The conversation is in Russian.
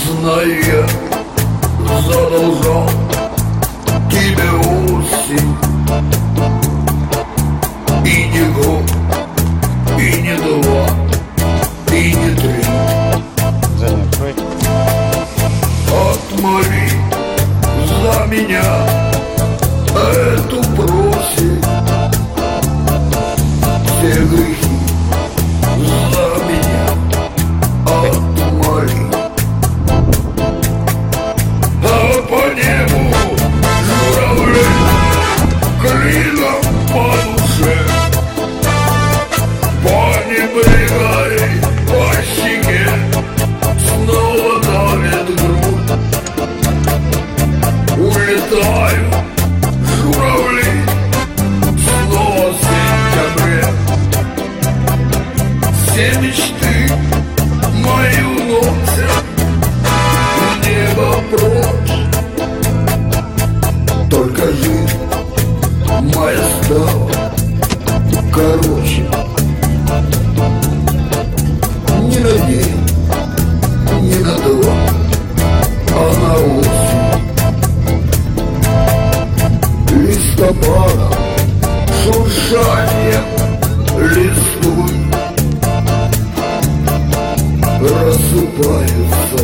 Знаю, я задолжал тебе осень. И не год, и не два, и не три. Отмоли за меня эту просить. Все грехи за меня отмоли. А по небу журавли клином по душе, по небрегай, по щеке снова давит грудь. Улетаю, журавли, снова в сентябре. Все мечты мои уносят в небо прочь. Только жизнь моя стала короче. Не на день, не на два, а на осень. Листопада, шуршание листвы, рассыпаются